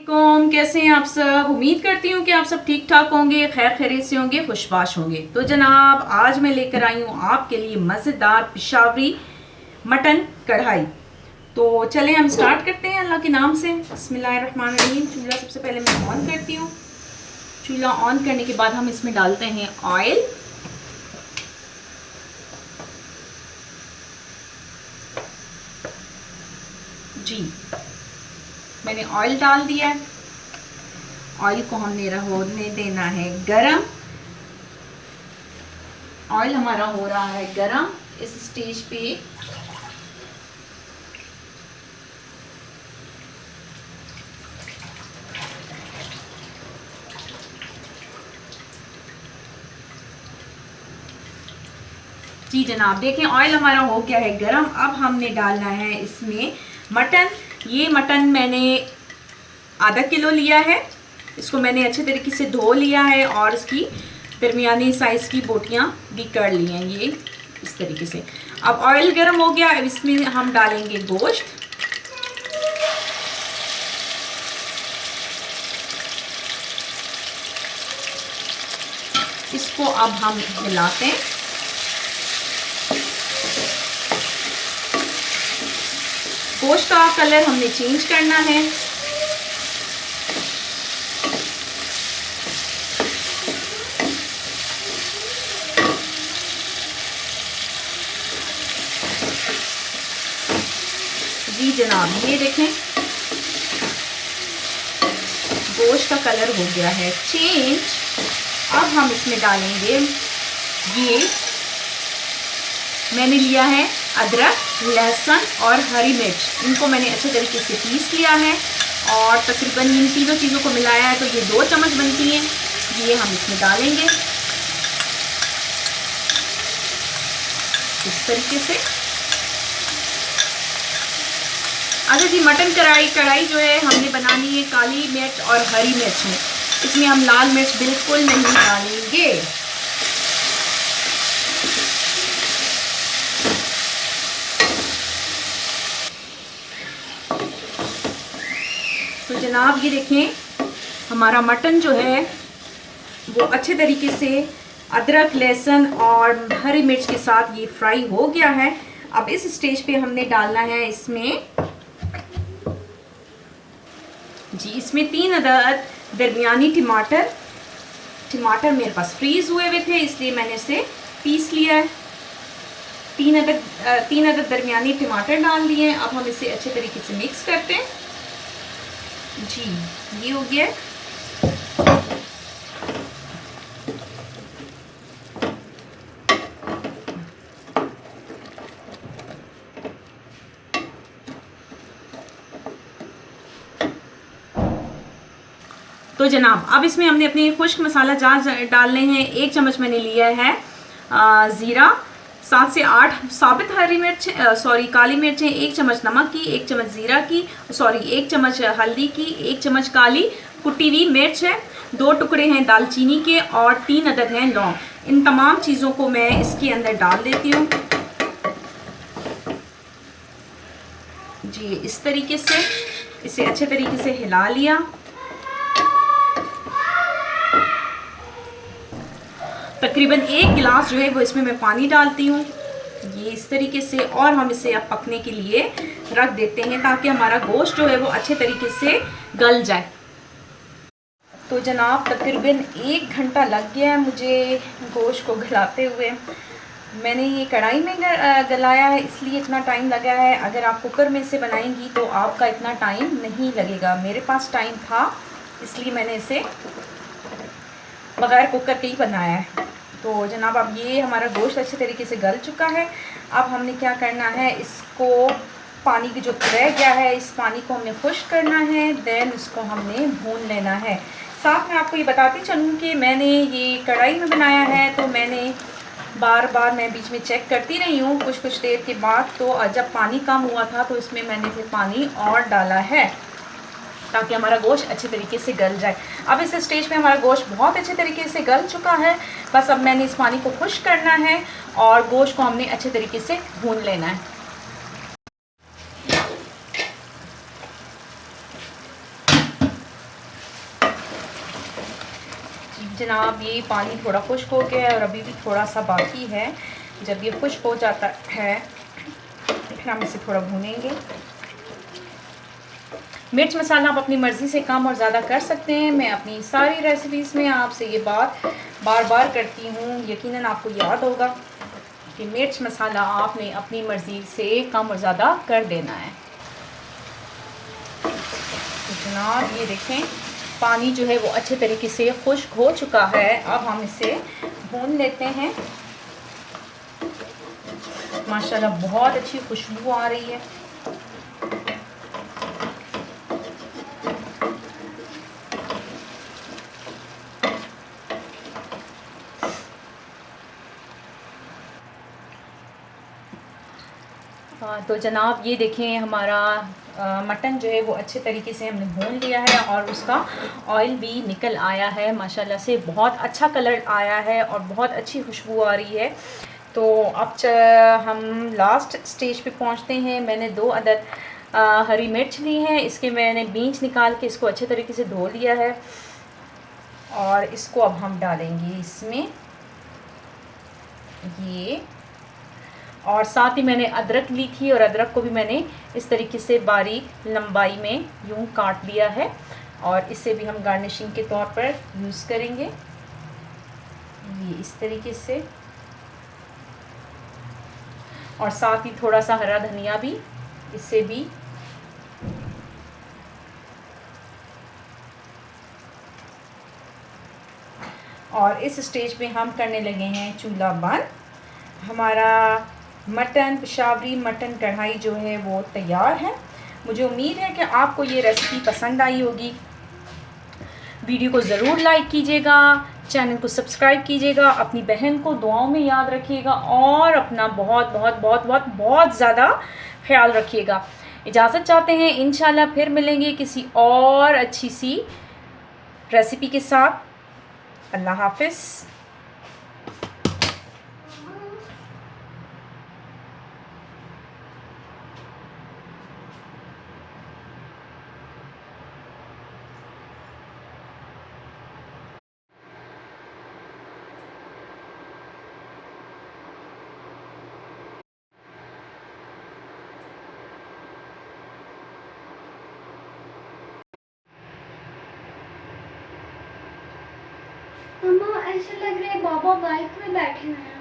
वालेकुम, कैसे हैं आप सब। उम्मीद करती हूँ कि आप सब ठीक ठाक होंगे, खैर खैरियत से होंगे, खुशबाश होंगे। तो जनाब आज मैं लेकर आई हूँ आपके लिए मज़ेदार पिशावरी मटन कढ़ाई। तो चलें हम स्टार्ट करते हैं अल्लाह के नाम से। बिस्मिल्लाहिर्रहमानिर्रहीम। चूल्हा सबसे पहले मैं ऑन करती हूँ। चूल्हा ऑन करने के बाद हम इसमें डालते हैं ऑयल। जी मैंने ऑयल डाल दिया है। ऑयल को हमने होने देना है गरम। ऑयल हमारा हो रहा है गरम। इस स्टेज पे जी जनाब देखें ऑयल हमारा हो गया है गरम। अब हमने डालना है इसमें मटन। ये मटन मैंने आधा किलो लिया है। इसको मैंने अच्छे तरीके से धो लिया है और इसकी दरमियानी साइज़ की बोटियां भी कर ली हैं, ये इस तरीके से। अब ऑयल गर्म हो गया। अब इसमें हम डालेंगे गोश्त। इसको अब हम मिलाते हैं। गोश्त का कलर हमने चेंज करना है। जी जनाब ये देखें गोश्त का कलर हो गया है चेंज। अब हम इसमें डालेंगे, ये मैंने लिया है अदरक, लहसुन और हरी मिर्च। इनको मैंने अच्छे तरीके से पीस लिया है और तकरीबन इन तीनों चीज़ों को मिलाया है तो ये 2 चम्मच बनती हैं। ये हम इसमें डालेंगे इस तरीके से। अच्छा जी, मटन कढ़ाई जो है हमने बनानी है काली मिर्च और हरी मिर्च में। इसमें हम लाल मिर्च बिल्कुल नहीं डालेंगे। तो जनाब ये देखें हमारा मटन जो है वो अच्छे तरीके से अदरक, लहसुन और हरी मिर्च के साथ ये फ्राई हो गया है। अब इस स्टेज पे हमने डालना है इसमें जी, इसमें 3 अदद दरमियानी टमाटर मेरे पास फ्रीज़ हुए हुए थे, इसलिए मैंने इसे पीस लिया है। 3 अदद दरमियानी टमाटर डाल दिए। अब हम इसे अच्छे तरीके से मिक्स करते हैं। जी ये हो गया। तो जनाब अब इसमें हमने अपने खुश्क मसाला जार डालने हैं। 1 चम्मच मैंने लिया है ज़ीरा, 7 से 8 साबित हरी मिर्च काली मिर्चें, 1 चम्मच नमक की, 1 चम्मच ज़ीरा की, 1 चम्मच हल्दी की, 1 चम्मच काली कुटी हुई मिर्च है, 2 टुकड़े हैं दालचीनी के और 3 अदद हैं लौंग। इन तमाम चीज़ों को मैं इसके अंदर डाल देती हूँ जी इस तरीके से। इसे अच्छे तरीके से हिला लिया। तकरीबन 1 गिलास जो है वो इसमें मैं पानी डालती हूँ ये इस तरीके से। और हम इसे अब पकने के लिए रख देते हैं ताकि हमारा गोश्त जो है वो अच्छे तरीके से गल जाए। तो जनाब तकरीबन 1 घंटा लग गया है मुझे गोश्त को गलाते हुए। मैंने ये कढ़ाई में गलाया है इसलिए इतना टाइम लगा है। अगर आप कुकर में से बनाएंगी तो आपका इतना टाइम नहीं लगेगा। मेरे पास टाइम था इसलिए मैंने इसे बग़ैर कुकर के ही बनाया है। तो जनाब अब ये हमारा गोश्त अच्छे तरीके से गल चुका है। अब हमने क्या करना है, इसको पानी की जो रह गया है इस पानी को हमने खुश्क करना है। देन इसको हमने भून लेना है। साथ में आपको ये बताती चलूँ कि मैंने ये कढ़ाई में बनाया है तो मैंने बार बार मैं बीच में चेक करती रही हूँ कुछ देर के बाद। तो जब पानी कम हुआ था तो इसमें मैंने फिर पानी और डाला है ताकि हमारा गोश्त अच्छे तरीके से गल जाए। अब इस स्टेज पे हमारा गोश्त बहुत अच्छे तरीके से गल चुका है। बस अब मैंने इस पानी को खुश्क करना है और गोश्त को हमने अच्छे तरीके से भून लेना है। जनाब ये पानी थोड़ा खुश्क हो गया है और अभी भी थोड़ा सा बाकी है। जब ये खुश्क हो जाता है फिर हम इसे थोड़ा भूनेंगे। मिर्च मसाला आप अपनी मर्ज़ी से कम और ज़्यादा कर सकते हैं। मैं अपनी सारी रेसिपीज़ में आपसे ये बात बार बार करती हूँ, यकीनन आपको याद होगा कि मिर्च मसाला आपने अपनी मर्ज़ी से कम और ज़्यादा कर देना है। तो जनाब ये देखें पानी जो है वो अच्छे तरीके से खुश्क हो चुका है। अब हम इसे भून लेते हैं। माशाल्लाह बहुत अच्छी खुशबू आ रही है। तो जनाब ये देखें हमारा मटन जो है वो अच्छे तरीके से हमने भून लिया है और उसका ऑयल भी निकल आया है। माशाल्लाह से बहुत अच्छा कलर आया है और बहुत अच्छी खुशबू आ रही है। तो अब हम लास्ट स्टेज पे पहुंचते हैं। मैंने 2 अदद हरी मिर्च ली हैं। इसके मैंने बीज निकाल के इसको अच्छे तरीके से धो लिया है और इसको अब हम डालेंगे इसमें ये। और साथ ही मैंने अदरक ली थी और अदरक को भी मैंने इस तरीके से बारीक लंबाई में यूं काट लिया है और इसे भी हम गार्निशिंग के तौर पर यूज़ करेंगे ये इस तरीके से। और साथ ही थोड़ा सा हरा धनिया भी इससे भी और इस स्टेज पे हम करने लगे हैं चूल्हा बंद। हमारा मटन पेशावरी मटन कढ़ाई जो है वो तैयार है। मुझे उम्मीद है कि आपको ये रेसिपी पसंद आई होगी। वीडियो को ज़रूर लाइक कीजिएगा, चैनल को सब्सक्राइब कीजिएगा, अपनी बहन को दुआओं में याद रखिएगा और अपना बहुत बहुत बहुत बहुत बहुत ज़्यादा ख्याल रखिएगा। इजाज़त चाहते हैं, इंशाल्लाह फिर मिलेंगे किसी और अच्छी सी रेसिपी के साथ। अल्लाह हाफ़िज़। मम्मा ऐसा लग रहा है बाबा बाइक में बैठे हुए हैं।